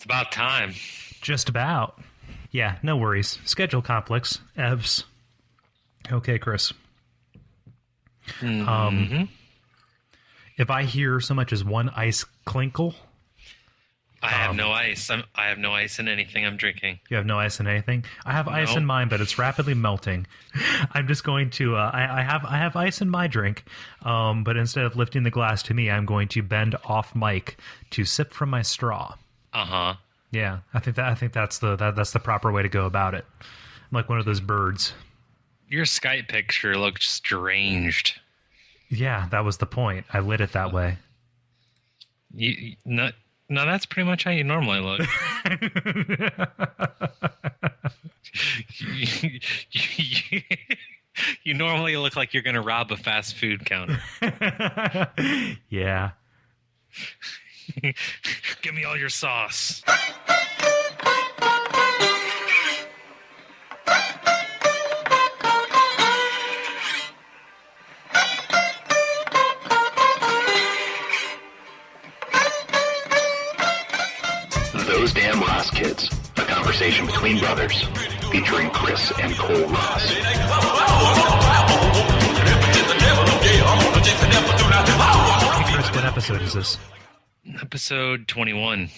about time. Just about. Yeah, no worries. Schedule conflicts. Evs. Okay, Chris. If I hear so much as one ice clinkle... I have no ice. I have no ice in anything I'm drinking. You have no ice in anything? I have ice in mine, but it's rapidly melting. I'm just going to... I have ice in my drink, but instead of lifting the glass to me, I'm going to bend off mic to sip from my straw. Uh-huh. Yeah, I think that's the proper way to go about it. I'm like one of those birds. Your Skype picture looks strange. Yeah, that was the point. I lit it that way. No, that's pretty much how you normally look. You normally look like you're going to rob a fast food counter. Yeah. Give me all your sauce. Those Damn Ross Kids, a conversation between brothers, featuring Chris and Cole Ross. Chris, what episode is this? Episode 21.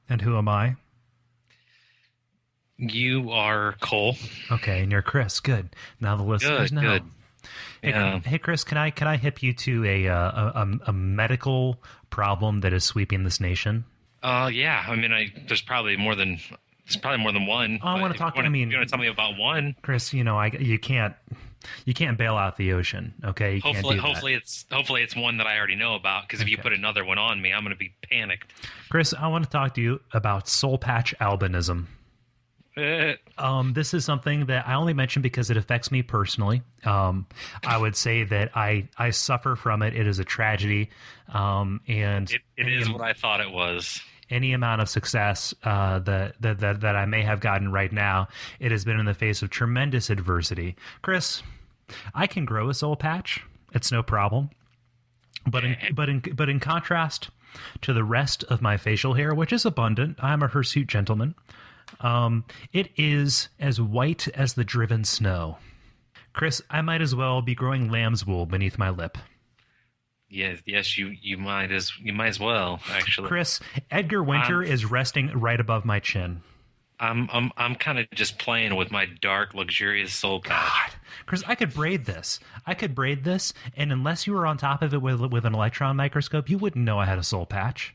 And who am I? You are Cole. Okay, and you're Chris. Good. Now the listeners know. Good. Hey, Yeah. hey, Chris, can I hip you to a medical problem that is sweeping this nation? Yeah. I mean, there's probably more than one. Oh, I want to talk. You want to tell me about one? Chris, you can't bail out the ocean. Okay, you can't do that. Hopefully it's one that I already know about. Because if you put another one on me, I'm going to be panicked. Chris, I want to talk to you about soul patch albinism. This is something that I only mention because it affects me personally. I would say that I suffer from it. It is a tragedy. And it is what I thought it was. Any amount of success that I may have gotten right now, it has been in the face of tremendous adversity. Chris, I can grow a soul patch. It's no problem. But in contrast to the rest of my facial hair, which is abundant, I'm a hirsute gentleman. It is as white as the driven snow. Chris, I might as well be growing lamb's wool beneath my lip. Yes, you might as well, actually. Chris, Edgar Winter is resting right above my chin. I'm kind of just playing with my dark, luxurious soul patch. God, Chris, I could braid this, and unless you were on top of it with an electron microscope, you wouldn't know I had a soul patch.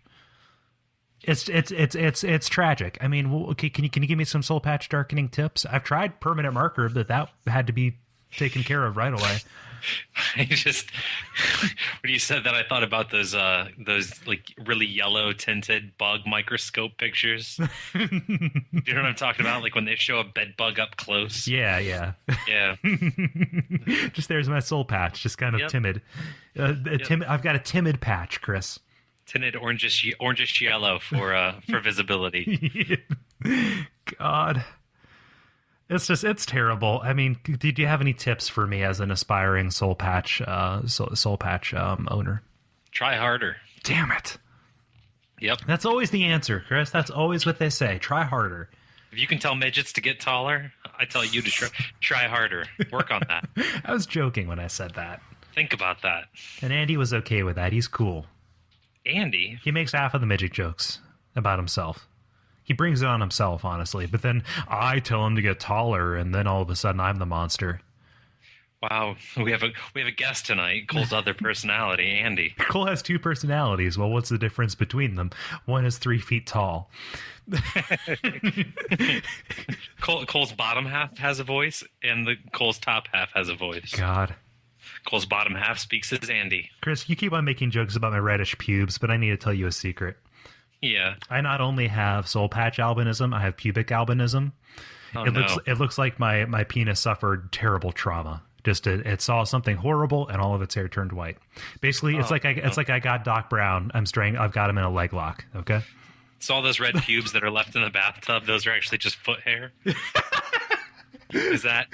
It's tragic. I mean, can you give me some soul patch darkening tips? I've tried permanent marker, but that had to be taken care of right away. I just when you said that, I thought about those like really yellow tinted bug microscope pictures. Do you know what I'm talking about? Like when they show a bed bug up close. Yeah. Just there's my soul patch, just kind of timid. I've got a timid patch, Chris. Tinted orangish yellow for visibility. God. It's terrible. I mean, did you have any tips for me as an aspiring soul patch owner? Try harder. Damn it. Yep. That's always the answer, Chris. That's always what they say. Try harder. If you can tell midgets to get taller, I tell you to try harder. Work on that. I was joking when I said that. Think about that. And Andy was okay with that. He's cool. Andy? He makes half of the midget jokes about himself. He brings it on himself, honestly. But then I tell him to get taller, and then all of a sudden I'm the monster. Wow, we have a guest tonight. Cole's other personality, Andy. Cole has two personalities. Well, what's the difference between them? One is 3 feet tall. Cole's bottom half has a voice, and Cole's top half has a voice. God. Cole's bottom half speaks as Andy. Chris, you keep on making jokes about my reddish pubes, but I need to tell you a secret. Yeah. I not only have soul patch albinism, I have pubic albinism. Oh, It looks like my penis suffered terrible trauma. Just it saw something horrible, and all of its hair turned white. Basically, it's like I got Doc Brown. I've got him in a leg lock. Okay. So all those red pubes that are left in the bathtub, those are actually just foot hair. Is that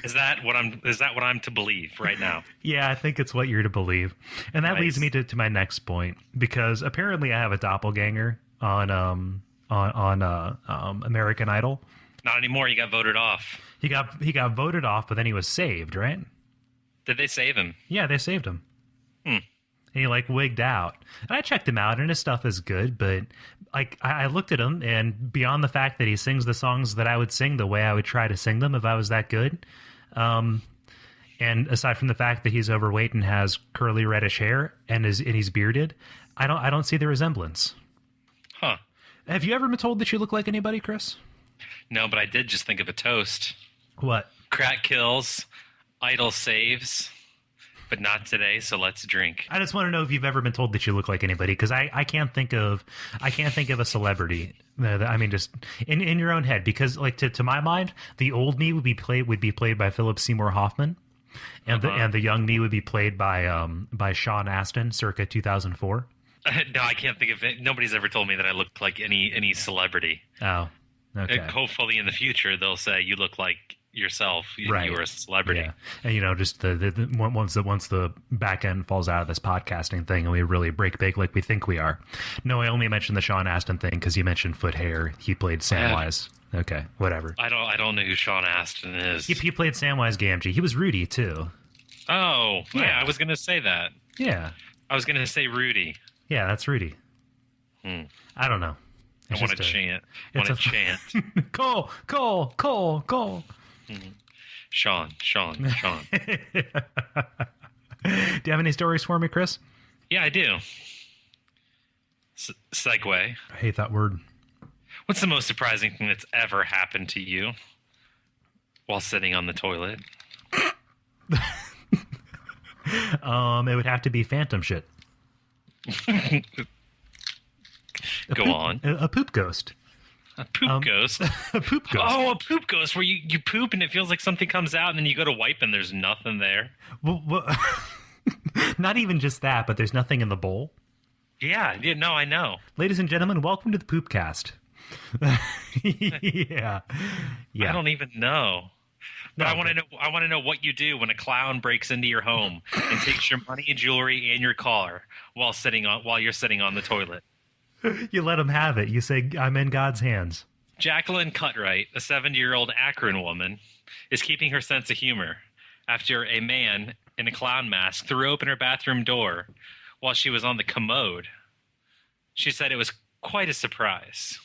what I'm to believe right now? Yeah, I think it's what you're to believe, and that leads me to my next point, because apparently I have a doppelganger on on American Idol. Not anymore. He got voted off. He got voted off, but then he was saved, right? Did they save him? Yeah, they saved him. Hmm. And he like wigged out. And I checked him out, and his stuff is good, but like I looked at him, and beyond the fact that he sings the songs that I would sing the way I would try to sing them if I was that good, and aside from the fact that he's overweight and has curly reddish hair and he's bearded, I don't see the resemblance. Huh. Have you ever been told that you look like anybody, Chris? No, but I did just think of a toast. What? Crack kills, idol saves, but not today, so let's drink. I just want to know if you've ever been told that you look like anybody, because I can't think of a celebrity. I mean, just in your own head, because like to my mind, the old me would be played by Philip Seymour Hoffman, and the young me would be played by Sean Astin, circa 2004. No, I can't think of it. Nobody's ever told me that I look like any celebrity. Oh, okay. Hopefully in the future they'll say you look like yourself. Right. You were a celebrity. Yeah. And just the once the back end falls out of this podcasting thing and we really break big like we think we are. No, I only mentioned the Sean Astin thing because you mentioned foot hair. He played Samwise. Okay, whatever. I don't know who Sean Astin is. He played Samwise Gamgee. He was Rudy too. Oh, Yeah. I was gonna say that. Yeah. I was gonna say Rudy. Yeah, that's Rudy. I don't know. I want to chant. Chant. Cole. Sean. Do you have any stories for me, Chris? Yeah, I do. Segue. I hate that word. What's the most surprising thing that's ever happened to you while sitting on the toilet? It would have to be phantom shit. Go on. A poop ghost. A poop ghost? A poop ghost. Oh, a poop ghost where you poop and it feels like something comes out and then you go to wipe and there's nothing there. Well, not even just that, but there's nothing in the bowl. Yeah, no, I know. Ladies and gentlemen, welcome to the Poopcast. Yeah. I don't even know. But No, I want to know what you do when a clown breaks into your home and takes your money and jewelry and your car while you're sitting on the toilet. You let him have it. You say, I'm in God's hands. Jacqueline Cutright, a 70-year-old Akron woman, is keeping her sense of humor after a man in a clown mask threw open her bathroom door while she was on the commode. She said it was quite a surprise.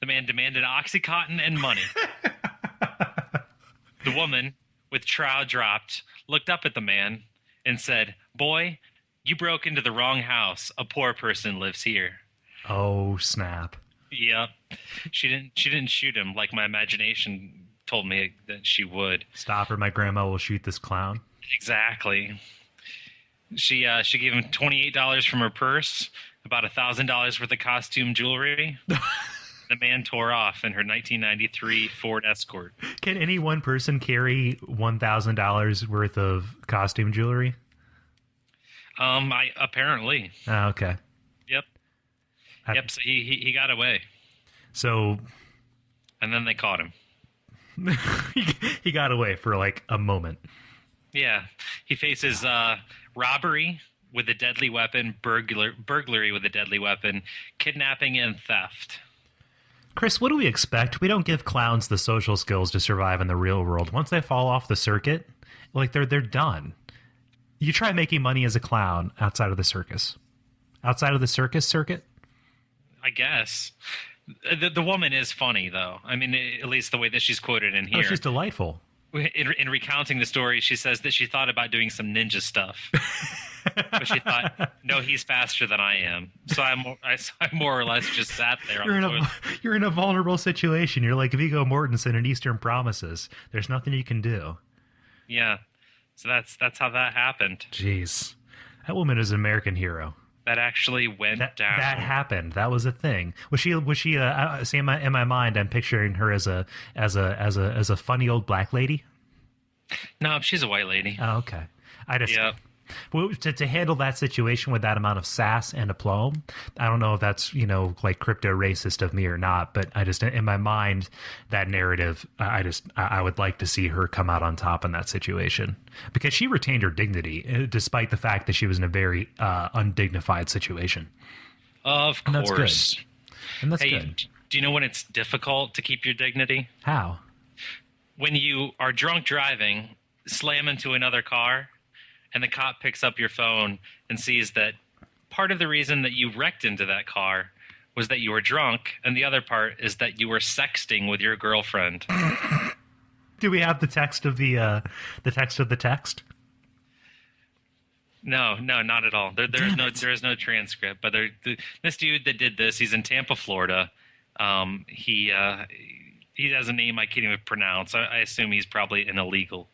The man demanded Oxycontin and money. The woman, with trowel dropped, looked up at the man and said, "Boy, you broke into the wrong house. A poor person lives here." Oh, snap. Yep. She didn't shoot him like my imagination told me that she would. Stop or my grandma will shoot this clown. Exactly. She gave him $28 from her purse, about $1,000 worth of costume jewelry. The man tore off in her 1993 Ford Escort. Can any one person carry $1,000 worth of costume jewelry? Apparently. Oh, okay. Yep. Yep. So he got away, So and then they caught him. he got away for like a moment. Yeah. He faces robbery with a deadly weapon, burglary with a deadly weapon, kidnapping, and theft. Chris, what do we expect? We don't give clowns the social skills to survive in the real world. Once they fall off the circuit, like they're done. You try making money as a clown outside of the circus. Outside of the circus circuit? I guess. The woman is funny, though. I mean, at least the way that she's quoted in here. Oh, she's delightful. In recounting the story, she says that she thought about doing some ninja stuff. But she thought, no, he's faster than I am. So I more or less just sat there on the toilet. You're in a vulnerable situation. You're like Viggo Mortensen in Eastern Promises. There's nothing you can do. Yeah. So that's how that happened. Jeez. That woman is an American hero. That actually went down. That happened. That was a thing. Was she? See, in my mind, I'm picturing her as a funny old black lady. No, she's a white lady. Oh, okay. Yep. Well, to handle that situation with that amount of sass and aplomb, I don't know if that's, like crypto racist of me or not, but I just, in my mind, that narrative, I would like to see her come out on top in that situation because she retained her dignity despite the fact that she was in a very undignified situation. Of course. And that's good. And that's Hey, good. do you know when it's difficult to keep your dignity? How? When you are drunk driving, slam into another car, and the cop picks up your phone and sees that part of the reason that you wrecked into that car was that you were drunk, and the other part is that you were sexting with your girlfriend. Do we have the text of the text of the text? No, not at all. There is no transcript. But this dude that did this, he's in Tampa, Florida. He has a name I can't even pronounce. I assume he's probably an illegal,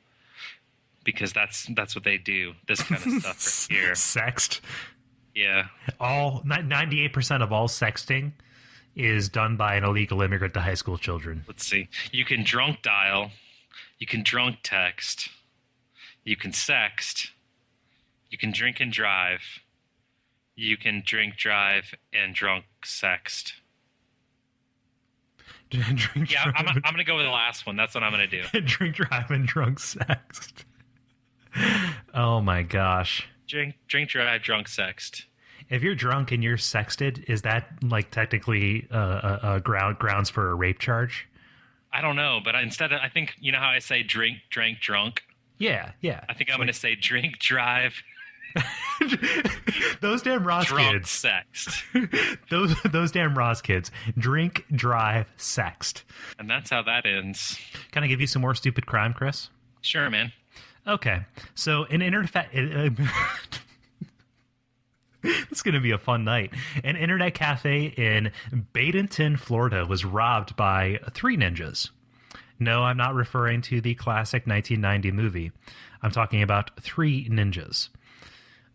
because that's what they do. This kind of stuff right here. Sext. Yeah. 98% of all sexting is done by an illegal immigrant to high school children. Let's see. You can drunk dial. You can drunk text. You can sext. You can drink and drive. You can drink, drive, and drunk sext. Drink, Yeah, drive, I'm going to go with the last one. That's what I'm going to do. drink, drive, and drunk sext. Oh my gosh. Drink, drive, drunk, sext. If you're drunk and you're sexted, is that like technically grounds for a rape charge? I don't know, but instead of, I think, you know how I say drink, drank, drunk? Yeah. I think I'm going to say drink, drive, those damn Ross drunk, kids. sext. Those damn Ross kids. Drink, drive, sext. And that's how that ends. Can I give you some more stupid crime, Chris? Sure, man. Okay. So an internet... It's going to be a fun night. An internet cafe in Badenton, Florida was robbed by 3 ninjas. No, I'm not referring to the classic 1990 movie. I'm talking about 3 ninjas.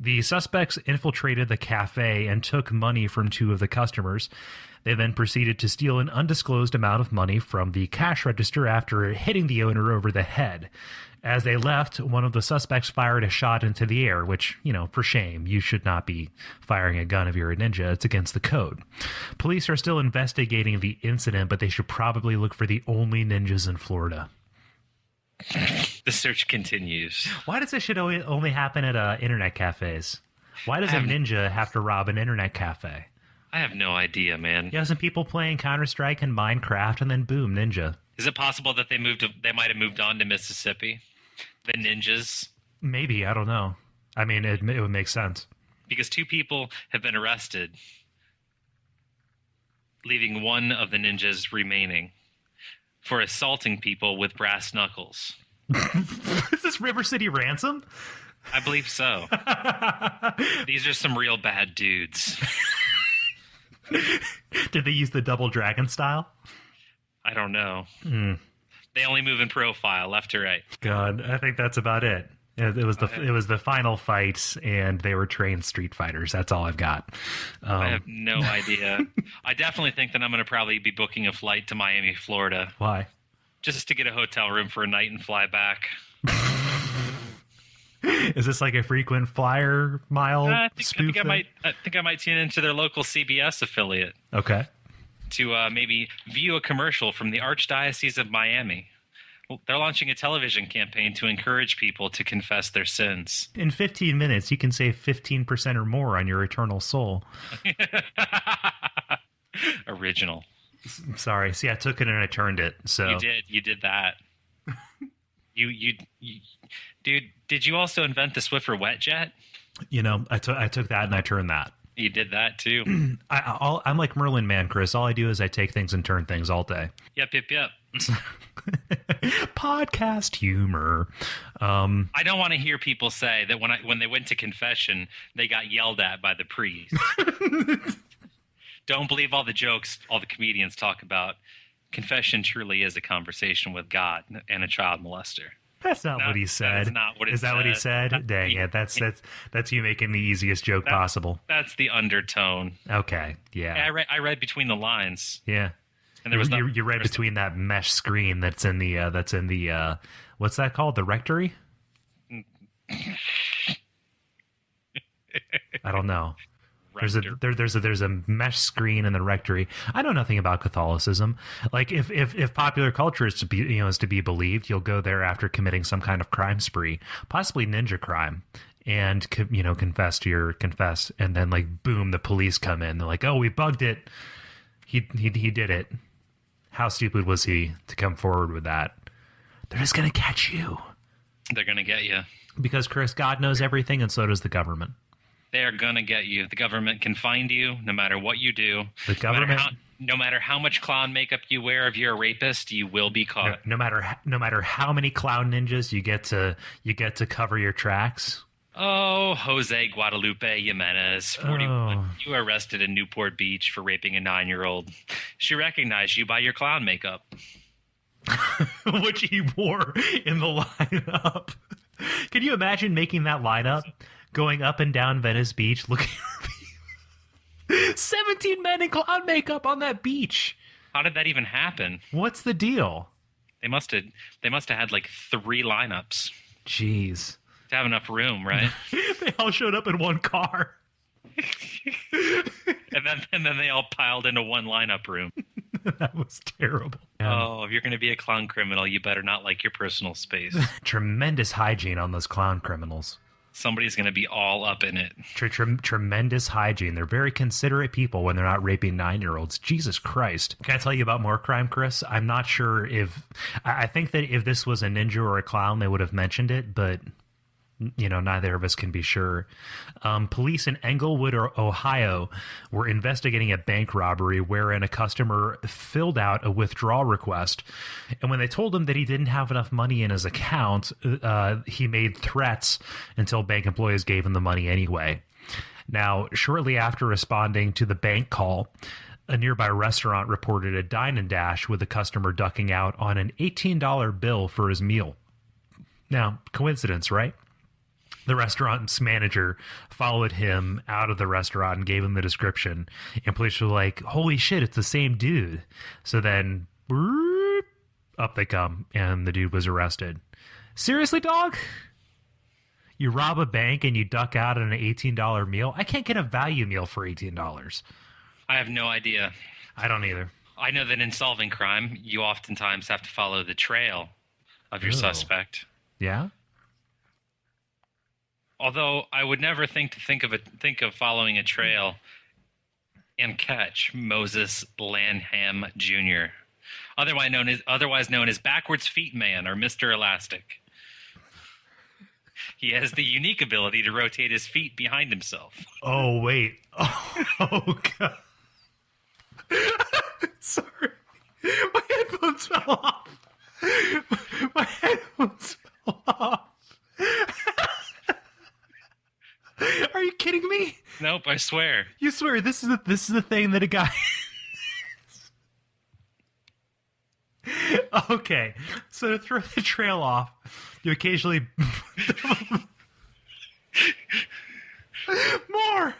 The suspects infiltrated the cafe and took money from 2 of the customers. They then proceeded to steal an undisclosed amount of money from the cash register after hitting the owner over the head. As they left, one of the suspects fired a shot into the air, which, for shame, you should not be firing a gun if you're a ninja. It's against the code. Police are still investigating the incident, but they should probably look for the only ninjas in Florida. The search continues. Why does this shit only happen at internet cafes? Why does a ninja have to rob an internet cafe? I have no idea, man. Yeah, some people playing Counter-Strike and Minecraft, and then boom, ninja. Is it possible that they might have moved on to Mississippi? The ninjas? Maybe, I don't know. I mean, it would make sense. Because 2 people have been arrested, leaving one of the ninjas remaining for assaulting people with brass knuckles. Is this River City Ransom? I believe so. These are some real bad dudes. Did they use the double dragon style? I don't know. They only move in profile, left to right. God, I think that's about it. It was the final fight, and they were trained street fighters. That's all I've got. I have no idea. I definitely think that I'm going to probably be booking a flight to Miami, Florida. Why? Just to get a hotel room for a night and fly back. Is this like a frequent flyer mile spoof? I think I might tune into their local CBS affiliate. Okay. To maybe view a commercial from the Archdiocese of Miami. Well, they're launching a television campaign to encourage people to confess their sins. In 15 minutes, you can save 15% or more on your eternal soul. Original. Sorry. See, I took it and I turned it. So You did that. you dude, did you also invent the Swiffer wet jet? I took that and I turned that. You did that too. I'm like Merlin Man, Chris. All I do is I take things and turn things all day. Yep. Podcast humor. I don't want to hear people say that when they went to confession, they got yelled at by the priest. Don't believe all the jokes all the comedians talk about. Confession truly is a conversation with God and a child molester. That's not what he said. That is not what it Is that said. what he said? Dang it. That's you making the easiest joke possible. That's the undertone. Okay. Yeah. I read between the lines. Yeah. And there was you read between that mesh screen that's in the what's that called? The rectory? I don't know. There's a mesh screen in the rectory. I know nothing about Catholicism. Like if popular culture is to be believed, you'll go there after committing some kind of crime spree, possibly ninja crime, and confess, and then like boom, the police come in. They're like, oh, we bugged it. He did it. How stupid was he to come forward with that? They're just going to catch you. They're going to get you. Because, Chris, God knows everything, and so does the government. They're going to get you. The government can find you no matter what you do. The government... No matter how much clown makeup you wear, if you're a rapist, you will be caught. No matter how many clown ninjas you get to cover your tracks. Oh, Jose Guadalupe Jimenez, 41. You were arrested in Newport Beach for raping a 9-year-old. She recognized you by your clown makeup. Which he wore in the lineup. Can you imagine making that lineup? Going up and down Venice Beach looking for people. 17 men in clown makeup on that beach. How did that even happen? What's the deal? They must have had like 3 lineups. Jeez. To have enough room, right? They all showed up in one car. and then they all piled into one lineup room. That was terrible. Oh, if you're going to be a clown criminal, you better not like your personal space. Tremendous hygiene on those clown criminals. Somebody's going to be all up in it. Tremendous hygiene. They're very considerate people when they're not raping 9-year-olds. Jesus Christ. Can I tell you about more crime, Chris? I'm not sure if... I think that if this was a ninja or a clown, they would have mentioned it, but... neither of us can be sure. Police in Englewood, Ohio, were investigating a bank robbery wherein a customer filled out a withdrawal request. And when they told him that he didn't have enough money in his account, he made threats until bank employees gave him the money anyway. Now, shortly after responding to the bank call, a nearby restaurant reported a dine and dash with the customer ducking out on an $18 bill for his meal. Now, coincidence, right? The restaurant's manager followed him out of the restaurant and gave him the description. And police were like, holy shit, it's the same dude. So then, up they come, and the dude was arrested. Seriously, dog? You rob a bank and you duck out on an $18 meal? I can't get a value meal for $18. I have no idea. I don't either. I know that in solving crime, you oftentimes have to follow the trail of your suspect. Yeah? Although I would never think of following a trail and catch Moses Lanham Jr., otherwise known as Backwards Feet Man or Mr. Elastic. He has the unique ability to rotate his feet behind himself. Oh, wait. Oh God. Sorry. My headphones fell off. My headphones fell off. Are you kidding me? Nope, I swear. You swear this is the thing that a guy... Okay, so to throw the trail off, you occasionally... More!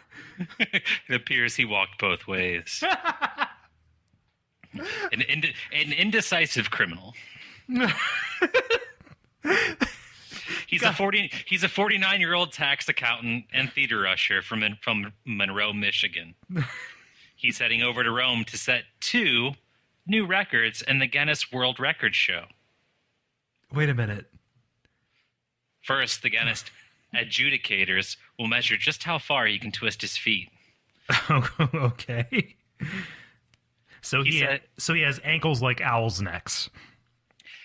It appears he walked both ways. An indecisive criminal. He's a 49-year-old tax accountant and theater usher from Monroe, Michigan. He's heading over to Rome to set 2 new records in the Guinness World Records show. Wait a minute. First, the Guinness adjudicators will measure just how far he can twist his feet. Okay. So he has ankles like owls' necks.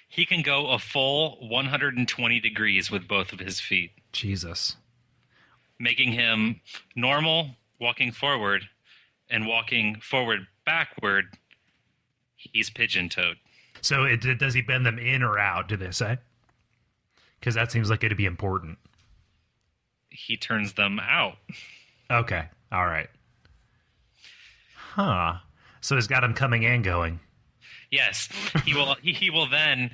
He can go a full 120 degrees with both of his feet. Jesus. Making him normal, walking forward, and walking forward backward, he's pigeon-toed. So does he bend them in or out, do they say? Because that seems like it'd be important. He turns them out. Okay, all right. Huh. So he's got them coming and going. Yes, he will. He will then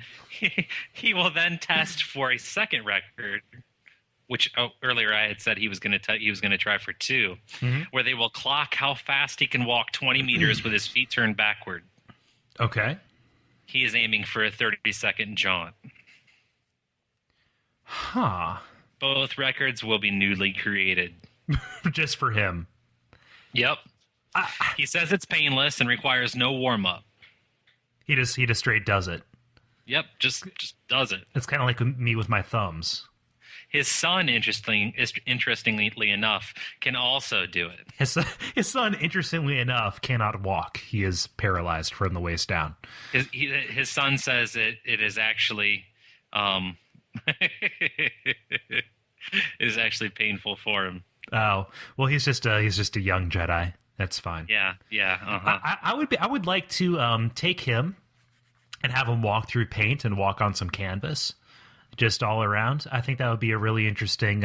test for a second record, which earlier I had said he was going to try for 2, where they will clock how fast he can walk 20 meters with his feet turned backward. Okay. He is aiming for a 30-second jaunt. Huh. Both records will be newly created. Just for him. Yep. He says it's painless and requires no warm-up. He just straight does it. Yep, just does it. It's kind of like me with my thumbs. His son, interestingly enough, can also do it. His son, interestingly enough, cannot walk. He is paralyzed from the waist down. His son says it is actually it is actually painful for him. Oh, well, he's just a young Jedi. That's fine. Yeah. Uh-huh. I would like to take him and have him walk through paint and walk on some canvas, just all around. I think that would be a really interesting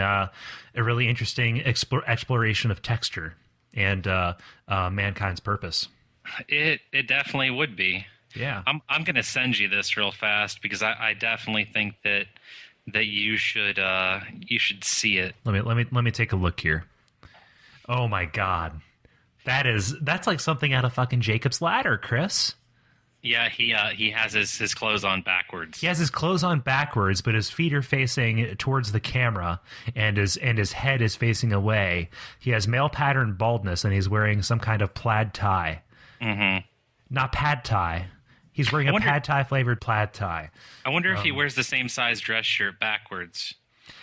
exploration of texture and mankind's purpose. It definitely would be. Yeah. I'm going to send you this real fast because I definitely think that you should see it. Let me take a look here. Oh my God. That's like something out of fucking Jacob's Ladder, Chris. Yeah, he has his clothes on backwards. He has his clothes on backwards, but his feet are facing towards the camera, and his head is facing away. He has male pattern baldness, and he's wearing some kind of plaid tie. Mm-hmm. Not pad tie. He's wearing a pad thai flavored plaid tie. I wonder if he wears the same size dress shirt backwards.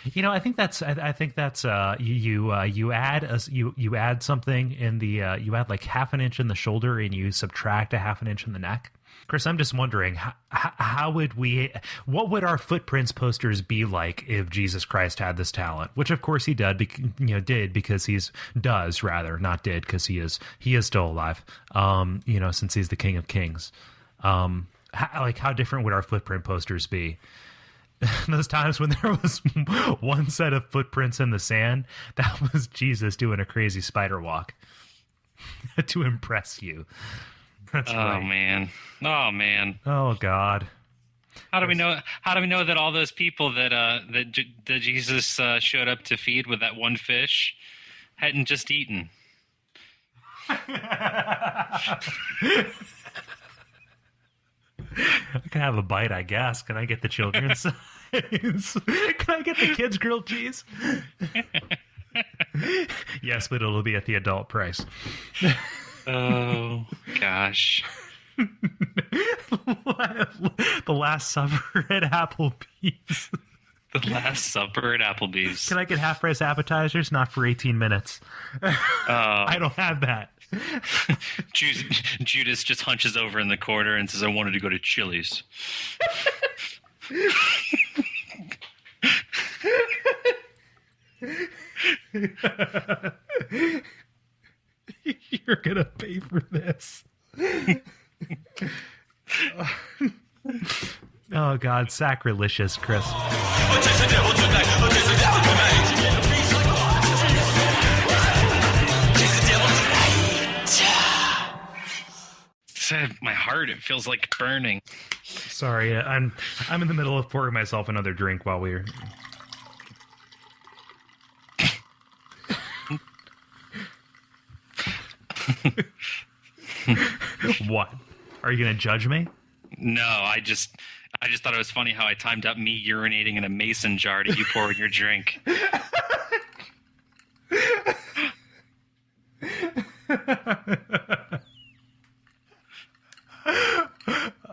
You know, I think that's you add something in the you add like half an inch in the shoulder and you subtract a half an inch in the neck. Chris, I'm just wondering what would our footprints posters be like if Jesus Christ had this talent? Which of course he did because he is still alive. Since he's the King of Kings. How different would our footprint posters be? Those times when there was one set of footprints in the sand, that was Jesus doing a crazy spider walk to impress you. That's right. Oh man. Oh God. How do we know that all those people that Jesus showed up to feed with that one fish hadn't just eaten? I can have a bite, I guess. Can I get the children's size? Can I get the kids' grilled cheese? Yes, but it'll be at the adult price. Oh, gosh. The Last Supper at Applebee's. The Last Supper at Applebee's. Can I get half-price appetizers? Not for 18 minutes. I don't have that. Judas just hunches over in the corner and says, I wanted to go to Chili's. You're going to pay for this. Oh, God. Sacrelicious, Chris. My heart, it feels like burning. Sorry, I'm in the middle of pouring myself another drink while we're... What? Are you going to judge me? No, I just thought it was funny how I timed up me urinating in a mason jar to you pouring your drink.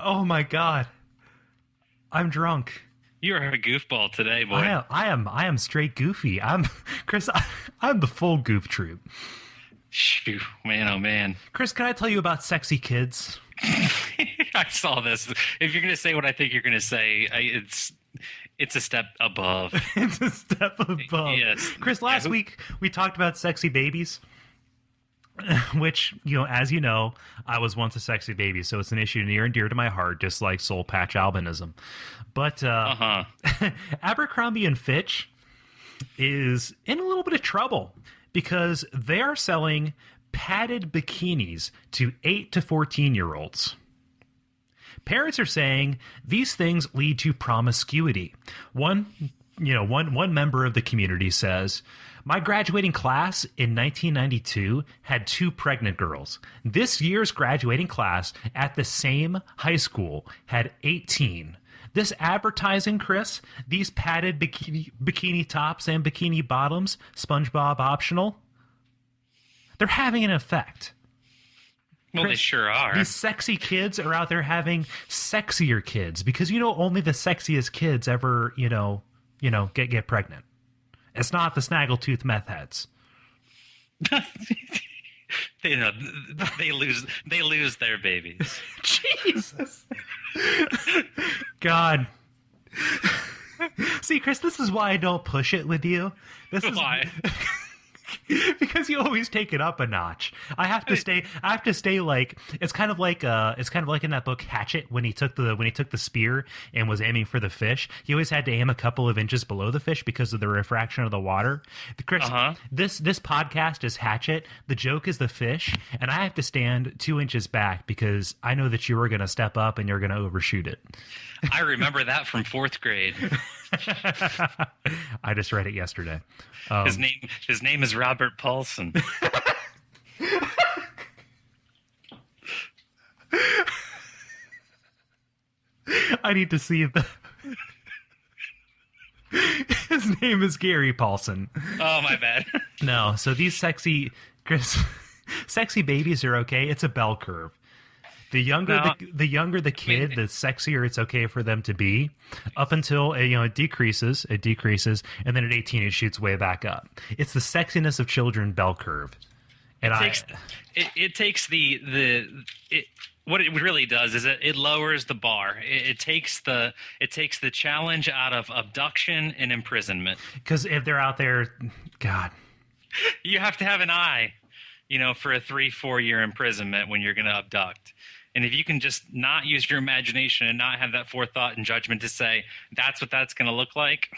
Oh my God. I'm drunk. You are a goofball today, boy. I am straight goofy. Chris, I'm the full goof troop. Shoot, man, oh man. Chris, can I tell you about sexy kids? I saw this. If you're going to say what I think you're going to say, it's a step above. It's a step above. Yes. Chris, last week we talked about sexy babies, which, as you know, I was once a sexy baby, so it's an issue near and dear to my heart, just like soul patch albinism. But Abercrombie and Fitch is in a little bit of trouble because they are selling padded bikinis to 8 to 14-year-olds. Parents are saying these things lead to promiscuity. One member of the community says, my graduating class in 1992 had 2 pregnant girls. This year's graduating class at the same high school had 18. This advertising, Chris, these padded bikini tops and bikini bottoms, SpongeBob optional, they're having an effect. Well, Chris, they sure are. These sexy kids are out there having sexier kids because only the sexiest kids ever get pregnant. It's not the snaggletooth meth heads. You know, they lose their babies. Jesus. God. See, Chris, this is why I don't push it with you. This is Why? Because you always take it up a notch. I have to stay like it's kind of like in that book Hatchet when he took the spear and was aiming for the fish. He always had to aim a couple of inches below the fish because of the refraction of the water. Chris, this podcast is Hatchet. The joke is the fish, and I have to stand 2 inches back because I know that you are going to step up and you're going to overshoot it. I remember that from 4th grade. I just read it yesterday. His name is Robert Paulson. I need to see if his name is Gary Paulson. Oh, my bad. No, so these sexy babies are okay. It's a bell curve. The younger the kid, the sexier it's okay for them to be, up until it decreases, and then at 18 it shoots way back up. It's the sexiness of children bell curve, and it takes what it really does is it lowers the bar. It takes the challenge out of abduction and imprisonment. Because if they're out there, God, you have to have an eye, for a 3-4 year imprisonment when you're going to abduct. And if you can just not use your imagination and not have that forethought and judgment to say, that's what that's going to look like.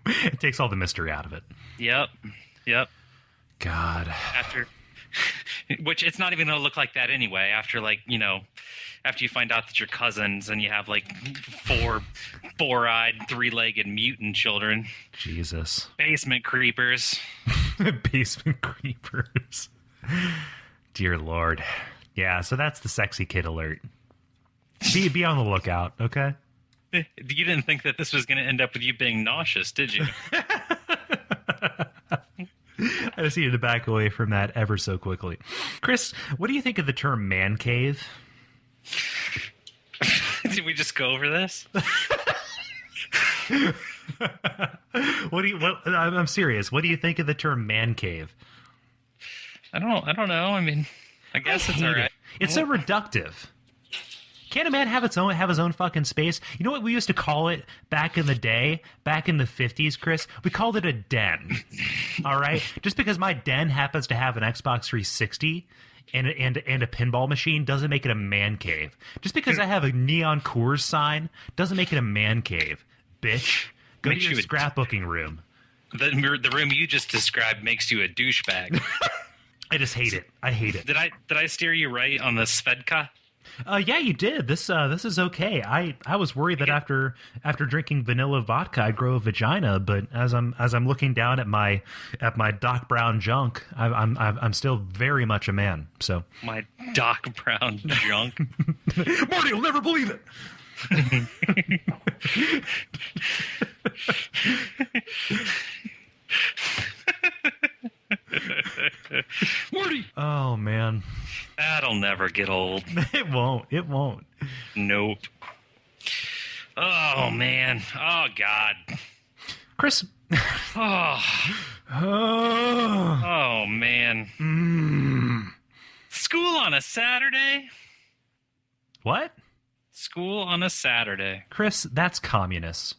It takes all the mystery out of it. Yep. God. Which it's not even going to look like that anyway. After you find out that you're cousins and you have like 4 4-eyed, 3-legged mutant children. Jesus. Basement creepers. Basement creepers. Dear Lord. Yeah, so that's the sexy kid alert. Be on the lookout, okay? You didn't think that this was going to end up with you being nauseous, did you? I just needed to back away from that ever so quickly. Chris, what do you think of the term man cave? Did we just go over this? I'm serious. What do you think of the term man cave? I don't know. I mean, I guess it's all right. It's so reductive. Can't a man have his own fucking space? You know what we used to call it back in the day, back in the 50s, Chris? We called it a den. All right? Just because my den happens to have an Xbox 360 and a pinball machine doesn't make it a man cave. Just because I have a neon Coors sign doesn't make it a man cave. Bitch, go to your scrapbooking room. The room you just described makes you a douchebag. I just hate it. I hate it. Did I steer you right on the Svedka? Yeah, you did. This is okay. I was worried that after drinking vanilla vodka I'd grow a vagina, but as I'm looking down at my Doc Brown junk, I'm still very much a man. So my Doc Brown junk. Marty, you'll never believe it. Morty. Oh man, that'll never get old. It won't. Nope. Oh man. Oh God. Chris. Oh man. School on a Saturday. What? School on a Saturday. Chris, that's communist.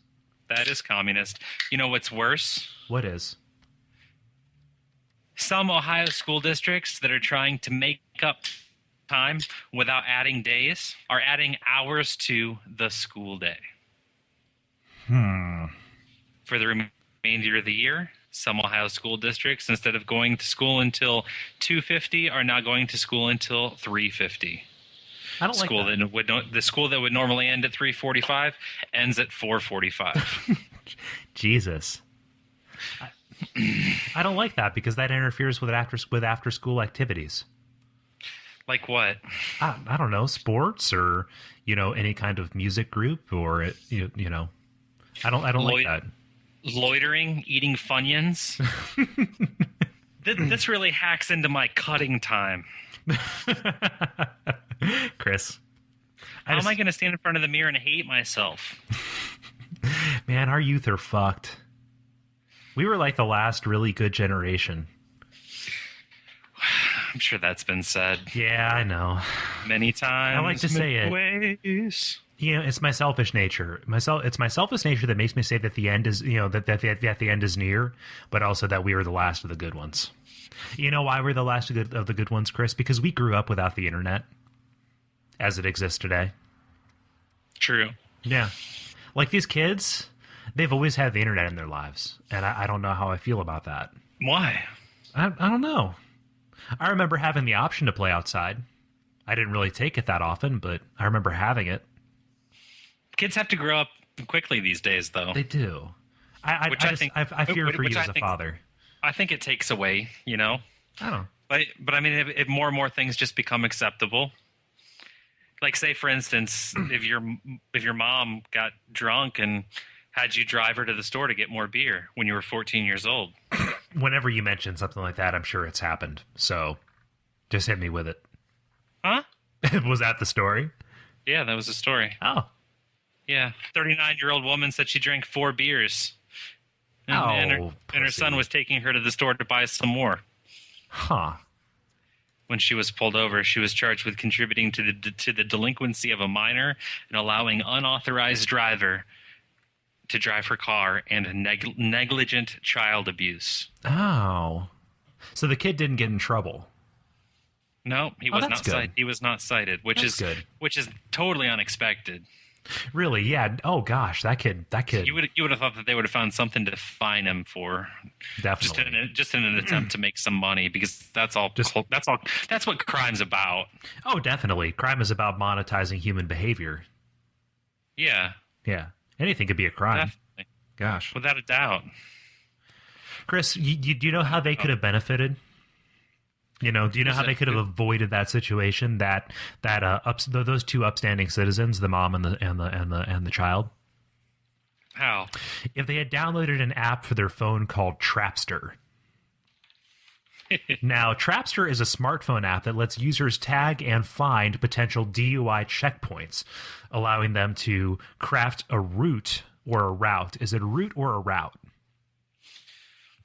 That is communist. You know what's worse? What is? Some Ohio school districts that are trying to make up time without adding days are adding hours to the school day. For the remainder of the year, some Ohio school districts, instead of going to school until 2:50, are now going to school until 3:50. I don't like that. The school that would normally end at 3:45 ends at 4:45. Jesus. I don't like that because that interferes with after school activities. Like what? I don't know, sports or any kind of music group or I don't like that. Loitering, eating Funyuns. This really hacks into my cutting time. Chris, how am I going to stand in front of the mirror and hate myself? Man, our youth are fucked. We were like the last really good generation. I'm sure that's been said Yeah, I know. many times. I like to say it. Ways. You know, it's my selfish nature. It's my selfish nature that makes me say that the end is, you know, that the end is near, but also that we are the last of the good ones. You know why we're the last of the good ones, Chris? Because we grew up without the internet as it exists today. True. Yeah. Like these kids, they've always had the internet in their lives, and I don't know how I feel about that. Why? I don't know. I remember having the option to play outside. I didn't really take it that often, but I remember having it. Kids have to grow up quickly these days, though. They do. I fear for you as a father. I think it takes away, you know? I don't know. But I mean, if more and more things just become acceptable. Like, say, for instance, if your mom got drunk and had you drive her to the store to get more beer when you were 14 years old. Whenever you mention something like that, I'm sure it's happened. So just hit me with it. Huh? Was that the story? Yeah, that was the story. Oh. Yeah. 39-year-old woman said she drank 4 beers. And her son was taking her to the store to buy some more. Huh. When she was pulled over, she was charged with contributing to the delinquency of a minor and allowing unauthorized driver to drive her car and negligent child abuse. Oh. So the kid didn't get in trouble. No, he was not cited. He was not cited, which is good. Which is totally unexpected. Really? Yeah. Oh gosh, that kid. You would have thought that they would have found something to fine him for. Definitely. Just in an attempt to make some money, because that's what crime's about. Oh, definitely. Crime is about monetizing human behavior. Yeah. Yeah. Anything could be a crime. Definitely. Gosh. Without a doubt. Chris, do you know how they could have benefited? You know, do you know how they could have avoided that situation? Those two upstanding citizens, the mom and the child. How? If they had downloaded an app for their phone called Trapster. Now, Trapster is a smartphone app that lets users tag and find potential DUI checkpoints, allowing them to craft a route or a route. Is it a route or a route?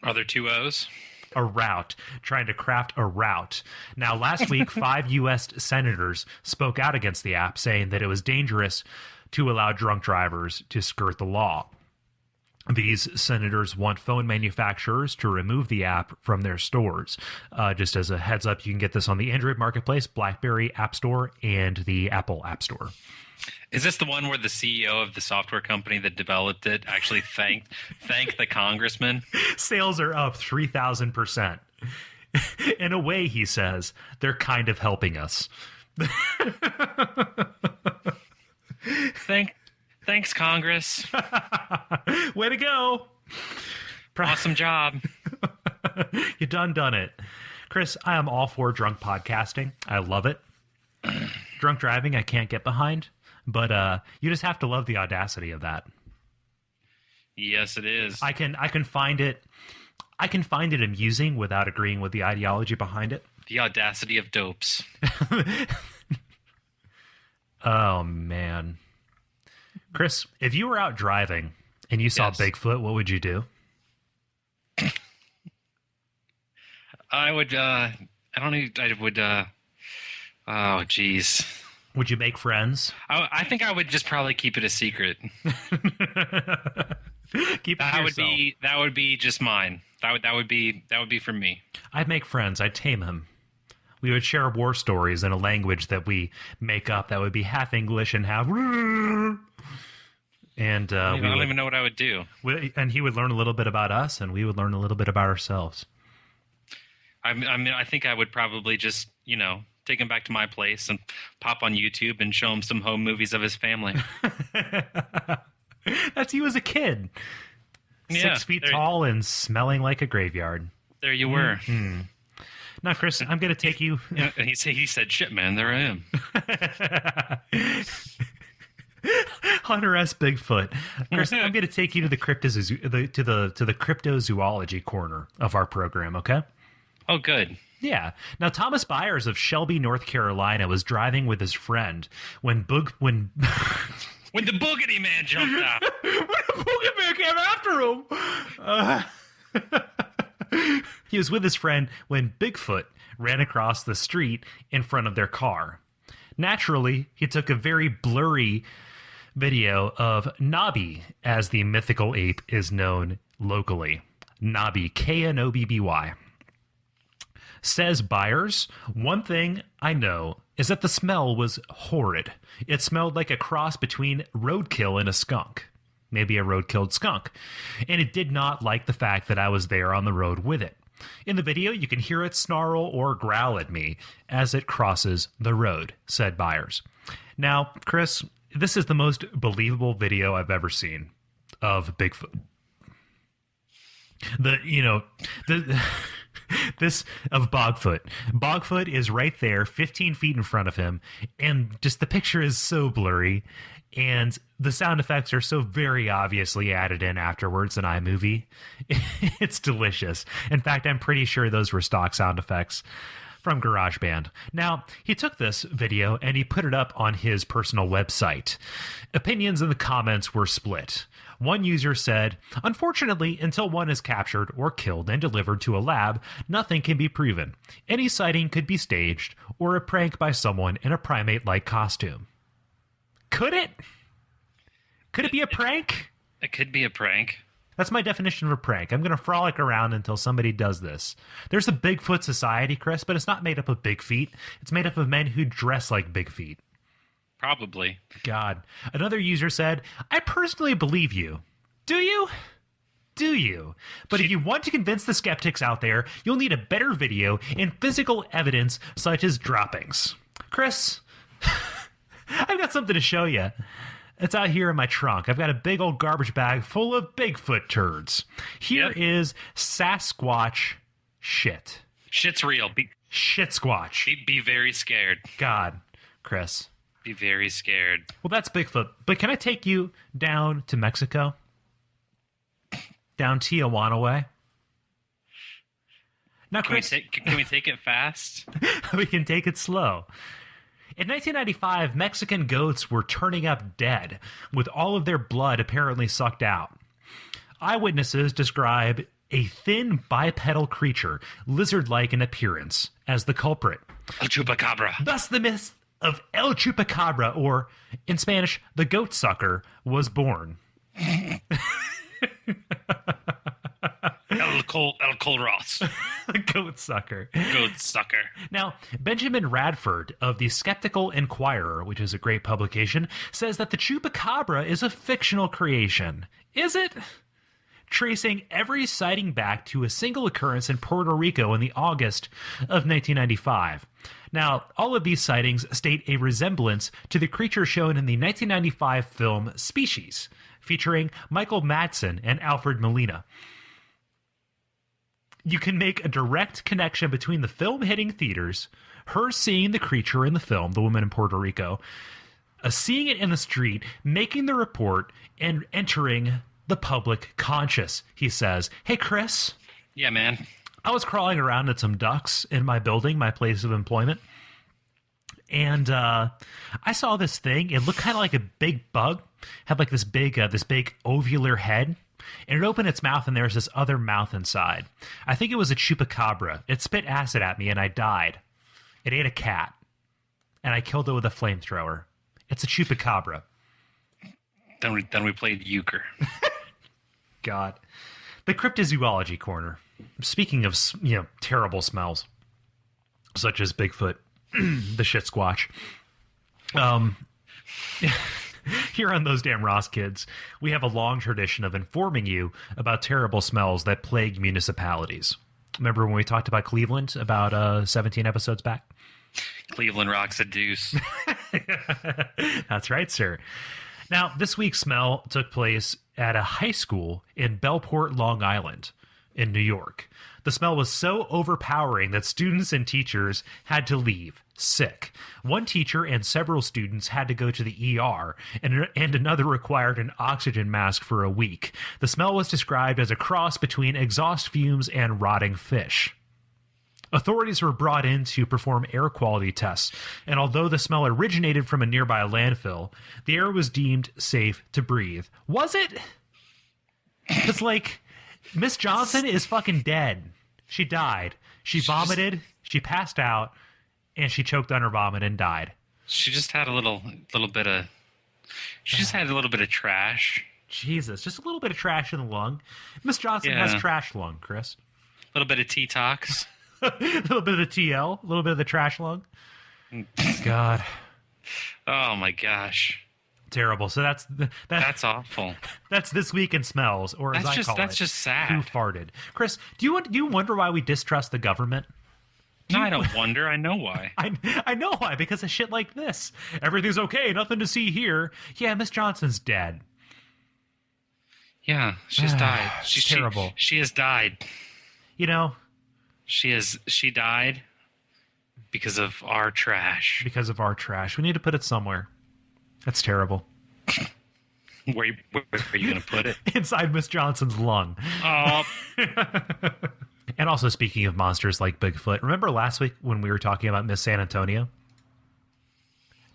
Are there 2 O's? A route, trying to craft a route. Now, last week, 5 U.S. senators spoke out against the app, saying that it was dangerous to allow drunk drivers to skirt the law. These senators want phone manufacturers to remove the app from their stores. Just as a heads up, you can get this on the Android Marketplace, BlackBerry App Store, and the Apple App Store. Is this the one where the CEO of the software company that developed it actually thanked the congressman? Sales are up 3,000%. In a way, he says, they're kind of helping us. Thanks, Congress. Way to go. Awesome job. You done it. Chris, I am all for drunk podcasting. I love it. Drunk driving, I can't get behind. But you just have to love the audacity of that. Yes, it is. I can find it amusing without agreeing with the ideology behind it. The audacity of dopes. Oh man. Chris, if you were out driving and you saw Bigfoot, what would you do? I would oh geez. Would you make friends? I think I would just probably keep it a secret. Keep it to yourself. That would be just mine. That would be for me. I'd make friends. I'd tame him. We would share war stories in a language that we make up that would be half English and half. And I don't even know what I would do. And he would learn a little bit about us, and we would learn a little bit about ourselves. I mean, I think I would probably just, take him back to my place and pop on YouTube and show him some home movies of his family. That's you as a kid. 6 feet tall and smelling like a graveyard. There you were. Mm-hmm. Now, Chris, I'm going to take you... And he said, shit, man, there I am. Hunter S. Bigfoot. Chris, I'm going to take you to the Cryptozoology Corner of our program, okay? Oh, good. Yeah. Now, Thomas Byers of Shelby, North Carolina, was driving with his friend when the boogity man jumped out. When the boogeyman came after him. He was with his friend when Bigfoot ran across the street in front of their car. Naturally, he took a very blurry video of Nobby, as the mythical ape is known locally. Nobby, Knobby. Says Byers, one thing I know is that the smell was horrid. It smelled like a cross between roadkill and a skunk. Maybe a road-killed skunk. And it did not like the fact that I was there on the road with it. In the video, you can hear it snarl or growl at me as it crosses the road, said Byers. Now, Chris, this is the most believable video I've ever seen of Bigfoot. This of Bogfoot. Bogfoot is right there, 15 feet in front of him, and just the picture is so blurry, and the sound effects are so very obviously added in afterwards in iMovie. It's delicious. In fact, I'm pretty sure those were stock sound effects from GarageBand. Now, he took this video and he put it up on his personal website. Opinions in the comments were split. One user said, "Unfortunately, until one is captured or killed and delivered to a lab, nothing can be proven. Any sighting could be staged or a prank by someone in a primate-like costume." Could it? Could it be a prank? It could be a prank. That's my definition of a prank. I'm going to frolic around until somebody does this. There's a Bigfoot society, Chris, but it's not made up of big feet. It's made up of men who dress like big feet. Probably. God. Another user said, "I personally believe you." Do you? Do you? But if you want to convince the skeptics out there, you'll need a better video and physical evidence such as droppings. Chris, I've got something to show you. It's out here in my trunk. I've got a big old garbage bag full of Bigfoot turds. Here is Sasquatch shit. Shit's real. Shit squatch. Be very scared. God, Chris. Be very scared. Well, that's Bigfoot. But can I take you down to Mexico? Down Tijuana way? Now, Chris, can we take it fast? we can take it slow. In 1995, Mexican goats were turning up dead, with all of their blood apparently sucked out. Eyewitnesses describe a thin bipedal creature, lizard-like in appearance, as the culprit. El Chupacabra. Thus, the myth of El Chupacabra, or, in Spanish, the goat sucker, was born. El Colros. The goat sucker. Goat sucker. Now, Benjamin Radford of the Skeptical Inquirer, which is a great publication, says that the Chupacabra is a fictional creation. Is it? Tracing every sighting back to a single occurrence in Puerto Rico in the August of 1995. Now, all of these sightings state a resemblance to the creature shown in the 1995 film Species, featuring Michael Madsen and Alfred Molina. You can make a direct connection between the film hitting theaters, her seeing the creature in the film, the woman in Puerto Rico, seeing it in the street, making the report, and entering the public conscious, he says. Hey, Chris. Yeah, man. I was crawling around at some ducks in my building, my place of employment, and I saw this thing. It looked kind of like a big bug, had like this big ovular head, and it opened its mouth, and there was this other mouth inside. I think it was a chupacabra. It spit acid at me, and I died. It ate a cat, and I killed it with a flamethrower. It's a chupacabra. Then we played euchre. God. The Cryptozoology Corner. Speaking of, terrible smells, such as Bigfoot, the shit squatch. Here on Those Damn Ross Kids, we have a long tradition of informing you about terrible smells that plague municipalities. Remember when we talked about Cleveland about 17 episodes back? Cleveland rocks a deuce. That's right, sir. Now, this week's smell took place at a high school in Bellport, Long Island, in New York. The smell was so overpowering that students and teachers had to leave, sick. One teacher and several students had to go to the ER, and another required an oxygen mask for a week. The smell was described as a cross between exhaust fumes and rotting fish. Authorities were brought in to perform air quality tests, and although the smell originated from a nearby landfill, the air was deemed safe to breathe. Was it? Because, Miss Johnson is fucking dead. She died. She vomited. She passed out, and she choked on her vomit and died. She just had a little bit of. She just had a little bit of trash. Jesus, just a little bit of trash in the lung. Miss Johnson has trash lung, Chris. A little bit of T-tox. A little bit of the TL. A little bit of the trash lung. God. Oh my gosh. Terrible. So that's awful. That's This Week in Smells, or as I call it, that's just sad. Who farted? Chris, do you wonder why we distrust the government? No, I don't wonder. I know why. I know why, because of shit like this. Everything's okay. Nothing to see here. Yeah, Miss Johnson's dead. Yeah, she's died. She's terrible. She has died. You know, she died because of our trash. Because of our trash. We need to put it somewhere. That's terrible. Where are you going to put it? Inside Miss Johnson's lung. Oh. And also, speaking of monsters like Bigfoot, remember last week when we were talking about Miss San Antonio?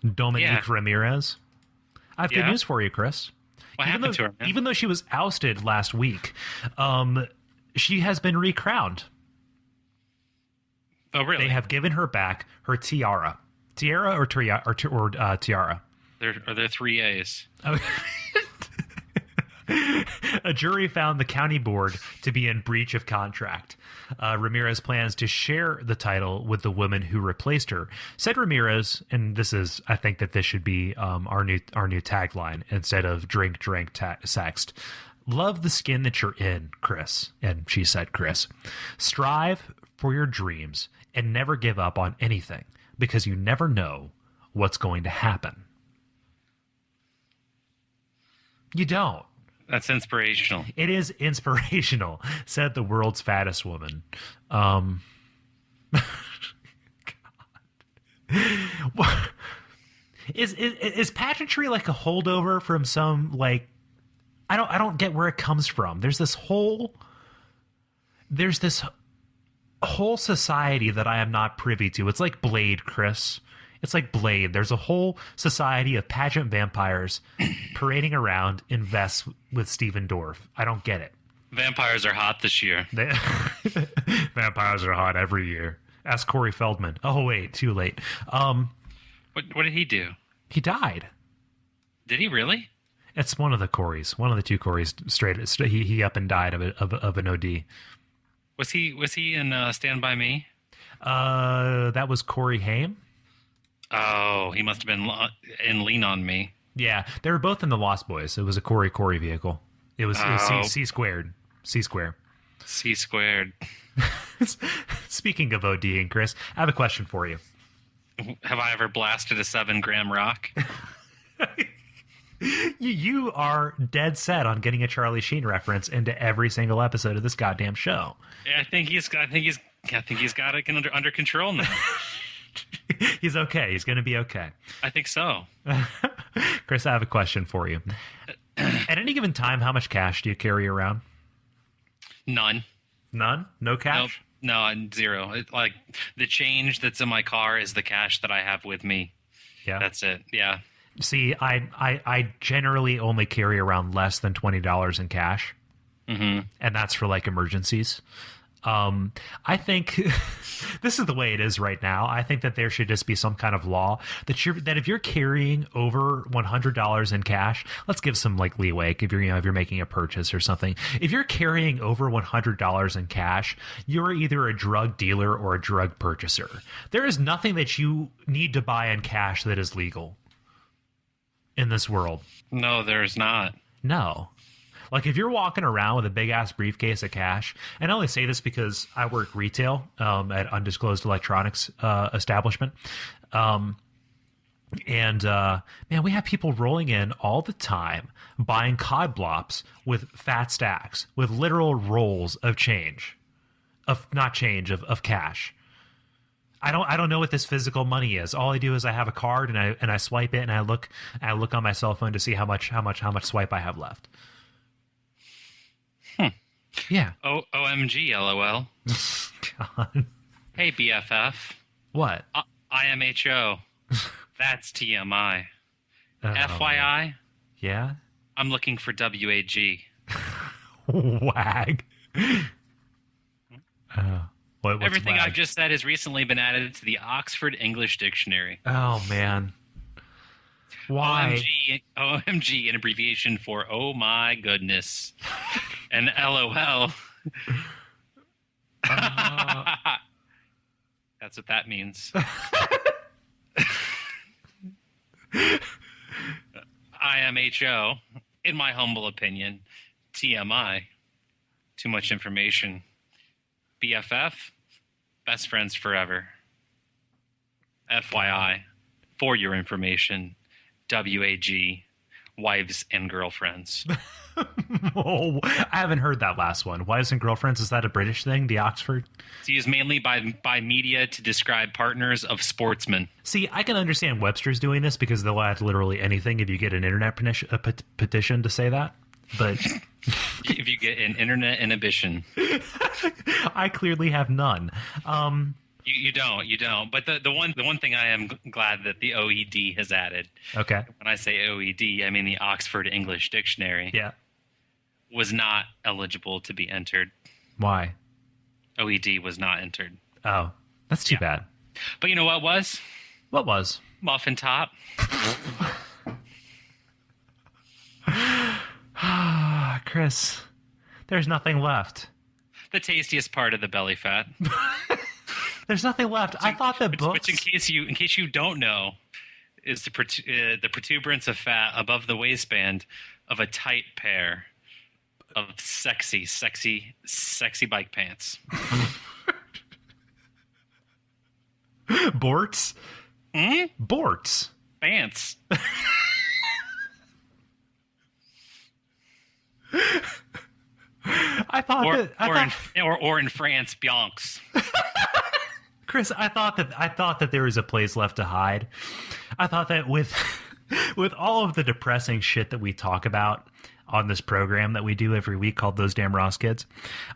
Dominique Ramirez? I have good news for you, Chris. What happened to her, man? Even though she was ousted last week, she has been recrowned. Oh, really? They have given her back her tiara. Tiara or tiara? Are there 3 A's? Oh. A jury found the county board to be in breach of contract. Ramirez plans to share the title with the woman who replaced her. Said Ramirez, and I think that this should be our new tagline instead of drink, sext. Love the skin that you're in, Chris. And she said, Chris, strive for your dreams and never give up on anything because you never know what's going to happen. You don't. That's inspirational. It is inspirational, said the world's fattest woman. God. Is pageantry like a holdover from some, like, I don't get where it comes from. There's this whole society that I am not privy to. It's like Blade, Chris. It's like Blade. There's a whole society of pageant vampires parading around in vests with Steven Dorff. I don't get it. Vampires are hot this year. Vampires are hot every year. Ask Corey Feldman. Oh, wait, too late. What did he do? He died. Did he really? It's one of the Coreys. One of the two Coreys straight. He up and died of an OD. Was he in Stand By Me? That was Corey Haim. Oh, he must have been in Lean on Me. Yeah, they were both in the Lost Boys. It was a Corey vehicle. It was C squared. C square. C squared. Speaking of ODing, Chris, I have a question for you. Have I ever blasted a 7-gram rock? You are dead set on getting a Charlie Sheen reference into every single episode of this goddamn show. Yeah, I think he's got it under control now. He's okay. He's going to be okay. I think so. Chris, I have a question for you. At any given time, how much cash do you carry around? None. None? No cash? Nope. No, zero. Like the change that's in my car is the cash that I have with me. Yeah. That's it. Yeah. See, I generally only carry around less than $20 in cash. Mm-hmm. And that's for like emergencies. I think this is the way it is right now. I think that there should just be some kind of law that if you're carrying over $100 in cash, let's give some like leeway if you're making a purchase or something. If you're carrying over $100 in cash, you're either a drug dealer or a drug purchaser. There is nothing that you need to buy in cash that is legal in this world. No, there's not. No. Like, if you're walking around with a big-ass briefcase of cash, and I only say this because I work retail at undisclosed electronics establishment, man, we have people rolling in all the time buying cod blops with fat stacks, with literal rolls of change, of cash. I don't know what this physical money is. All I do is I have a card and I swipe it and I look on my cell phone to see how much swipe I have left. Yeah. OMG, LOL. God. Hey, BFF. What? IMHO. That's TMI. FYI. Yeah? I'm looking for WAG. Wag. What's Everything wag? I've just said has recently been added to the Oxford English Dictionary. Oh, man. Why? OMG, an abbreviation for oh my goodness. And LOL. That's what that means. IMHO, in my humble opinion. TMI, too much information. BFF, best friends forever. FYI, for your information. WAG, wives and girlfriends. Oh, I haven't heard that last one. Wives and girlfriends, is that a British thing, the Oxford? It's used mainly by media to describe partners of sportsmen. See, I can understand Webster's doing this because they'll add literally anything if you get an internet petition to say that. But if you get an internet inhibition. I clearly have none. You don't. But the one thing I am glad that the OED has added. Okay. When I say OED, I mean the Oxford English Dictionary. Yeah. Was not eligible to be entered. Why? OED was not entered. Oh, that's too bad. But you know what was? What was? Muffin top. Chris, there's nothing left. The tastiest part of the belly fat. There's nothing left. I thought that books. Which, in case you don't know, is the protuberance of fat above the waistband of a tight pair of sexy bike pants. Borts? Hmm? Borts. Pants. I thought or in France, Biancs. Chris, I thought that there was a place left to hide. I thought that with all of the depressing shit that we talk about on this program that we do every week called Those Damn Ross Kids,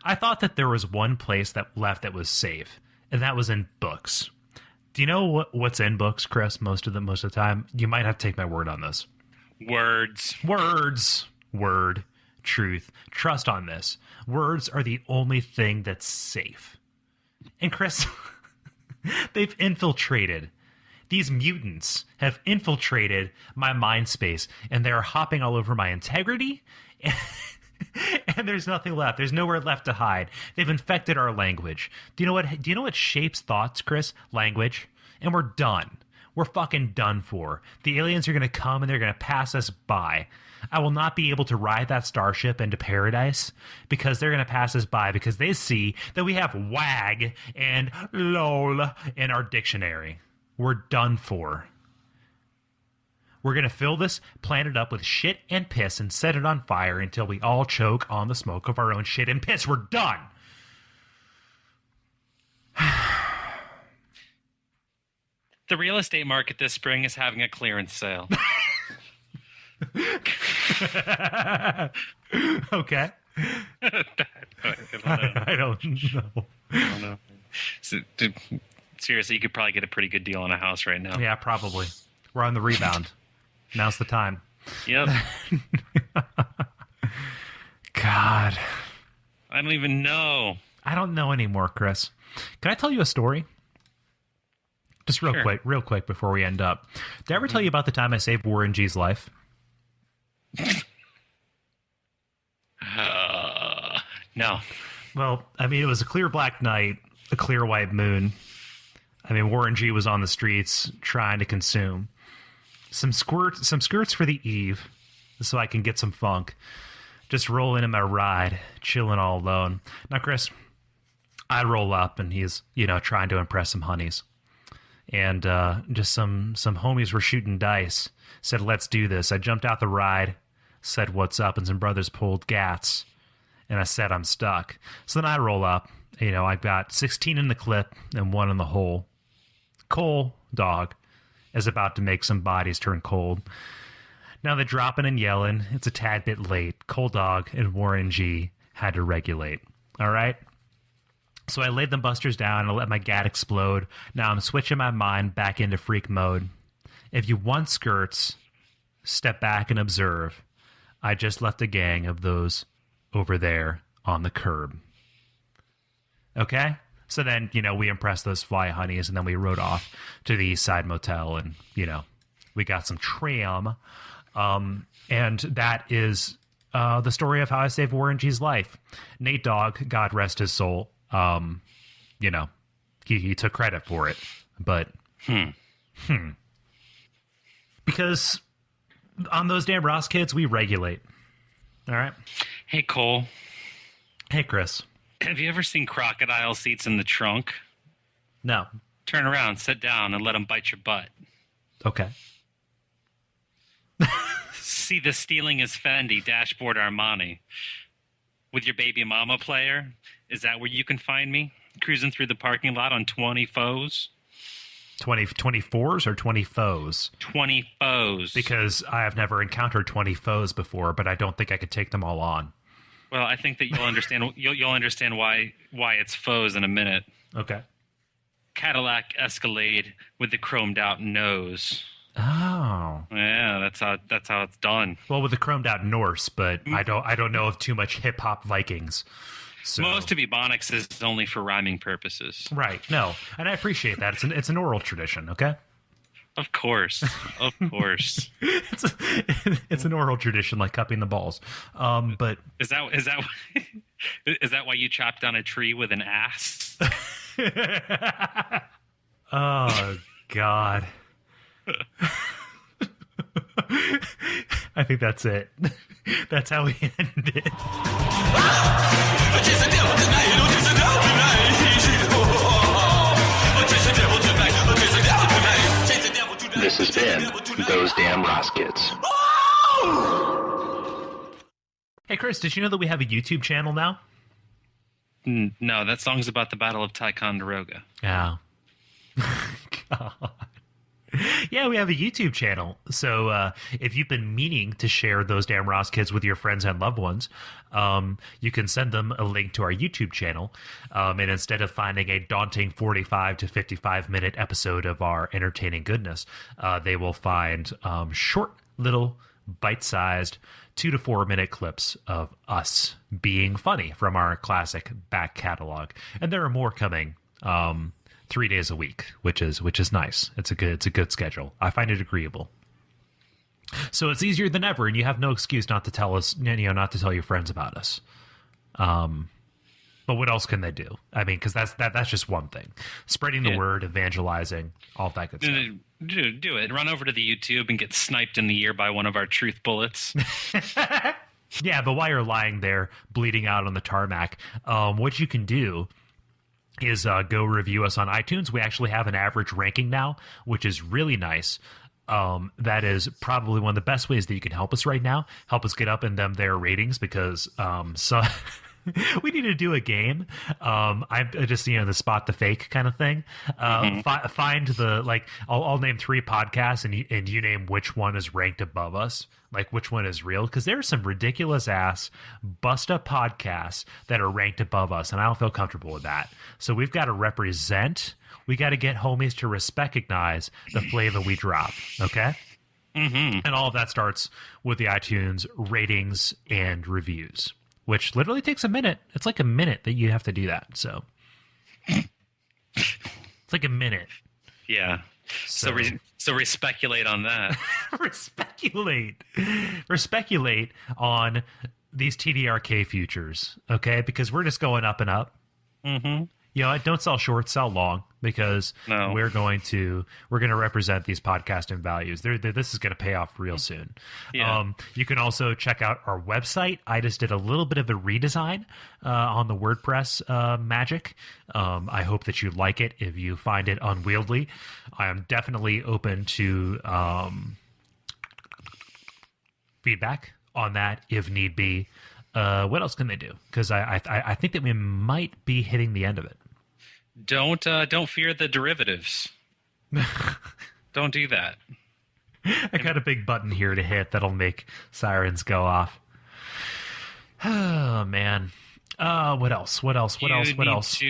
I thought that there was one place that was safe, and that was in books. Do you know what's in books, Chris? Most of the time, you might have to take my word on this. Words. Word. Truth. Trust on this. Words are the only thing that's safe. And Chris, they've infiltrated. These mutants have infiltrated my mind space, and they're hopping all over my integrity, and there's nothing left. There's nowhere left to hide. They've infected our language. Do you know what shapes thoughts, Chris? Language. And we're done. We're fucking done for. The aliens are going to come, and they're going to pass us by. I will not be able to ride that starship into paradise because they're going to pass us by because they see that we have wag and lol in our dictionary. We're done for. We're going to fill this planet up with shit and piss and set it on fire until we all choke on the smoke of our own shit and piss. We're done. The real estate market this spring is having a clearance sale. Okay. I don't know. So, seriously, you could probably get a pretty good deal on a house right now. Yeah, probably. We're on the rebound. Now's the time. Yep. God. I don't even know. I don't know anymore, Chris. Can I tell you a story? Just real quick before we end up. Did I ever tell you about the time I saved Warren G's life? No. Well, I mean, it was a clear black night, a clear white moon. I mean, Warren G was on the streets trying to consume some skirts for the eve so I can get some funk. Just rolling in my ride, chilling all alone. Now, Chris, I roll up and he's, trying to impress some honeys. And just some homies were shooting dice. Said, let's do this. I jumped out the ride, said, what's up? And some brothers pulled gats. And I said, I'm stuck. So then I roll up. I've got 16 in the clip and 1 in the hole. Cole, dog, is about to make some bodies turn cold. Now they're dropping and yelling. It's a tad bit late. Cole, dog, and Warren G had to regulate. All right? So I laid them busters down and I let my gat explode. Now I'm switching my mind back into freak mode. If you want skirts, step back and observe. I just left a gang of those over there on the curb. Okay? So then, we impressed those fly honeys, and then we rode off to the East Side Motel, and, we got some tram. And that is the story of how I saved Warren G's life. Nate Dogg, God rest his soul, he took credit for it. But, because on those damn Ross kids, we regulate. All right? Hey, Cole. Hey, Chris. Have you ever seen crocodile seats in the trunk? No. Turn around, sit down, and let them bite your butt. Okay. See the stealing is Fendi, dashboard Armani. With your baby mama player? Is that where you can find me? Cruising through the parking lot on 20 foes? 24s or 20 foes? 20 foes. Because I have never encountered 20 foes before, but I don't think I could take them all on. Well, I think that you'll understand. You'll understand why it's foes in a minute. Okay. Cadillac Escalade with the chromed out nose. Oh. Yeah, that's how it's done. Well, with the chromed out Norse, but I don't know of too much hip hop Vikings. So. Most of Ebonics is only for rhyming purposes. Right. No, and I appreciate that. It's an oral tradition. Okay. Of course. It's an oral tradition, like cupping the balls. But is that why you chopped down a tree with an ass? Oh God. I think that's it. That's how we end it. This has been Those Damn Ross Kids. Hey, Chris, did you know that we have a YouTube channel now? No, that song's about the Battle of Ticonderoga. Yeah. God. Yeah, we have a YouTube channel. So if you've been meaning to share Those Damn Ross Kids with your friends and loved ones, you can send them a link to our YouTube channel. And instead of finding a daunting 45 to 55-minute episode of our entertaining goodness, they will find short, little, bite-sized 2 to 4 minute clips of us being funny from our classic back catalog. And there are more coming 3 days a week, which is nice. It's a good schedule. I find it agreeable. So it's easier than ever, and you have no excuse not to tell us, not to tell your friends about us. But what else can they do? I mean, because that's just one thing. Spreading the word, evangelizing, all that good stuff. Do it. Run over to the YouTube and get sniped in the ear by one of our truth bullets. Yeah, but while you're lying there, bleeding out on the tarmac, what you can do is go review us on iTunes. We actually have an average ranking now, which is really nice. That is probably one of the best ways that you can help us right now. Help us get up in their ratings, because we need to do a game. I just, the spot the fake kind of thing. Find the, I'll name 3 podcasts and you name which one is ranked above us, like which one is real. Because there's some ridiculous ass bust up podcasts that are ranked above us, and I don't feel comfortable with that. So we've got to represent. We got to get homies to recognize the flavor we drop. Okay. Mm-hmm. And all of that starts with the iTunes ratings and reviews, which literally takes a minute. It's like a minute that you have to do that. So it's like a minute. Yeah. So speculate on that. Speculate on these TDRK futures, okay? Because we're just going up and up. Mm-hmm. Don't sell short, sell long, because we're going to represent these podcasting values. This is going to pay off real soon. Yeah. You can also check out our website. I just did a little bit of a redesign on the WordPress magic. I hope that you like it. If you find it unwieldy, I am definitely open to feedback on that if need be. What else can they do? Because I think that we might be hitting the end of it. Don't fear the derivatives. Don't do that. I got a big button here to hit that'll make sirens go off. Oh man. What else? What else? What else? What else?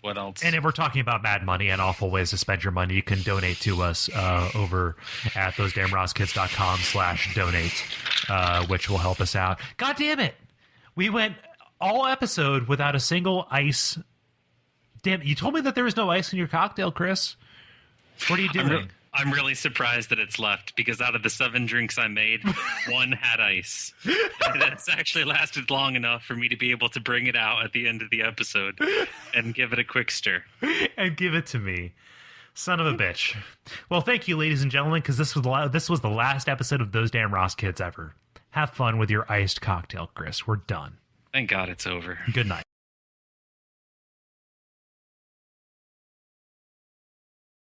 What else? And if we're talking about mad money and awful ways to spend your money, you can donate to us over at thosedamnrosskids.com/donate, which will help us out. God damn it! We went all episode without a single ice. Damn, you told me that there was no ice in your cocktail, Chris. What are you doing? I'm really surprised that it's left, because out of the 7 drinks I made, 1 had ice. That's actually lasted long enough for me to be able to bring it out at the end of the episode and give it a quick stir. And give it to me. Son of a bitch. Well, thank you, ladies and gentlemen, because this was the last episode of Those Damn Ross Kids ever. Have fun with your iced cocktail, Chris. We're done. Thank God it's over. Good night.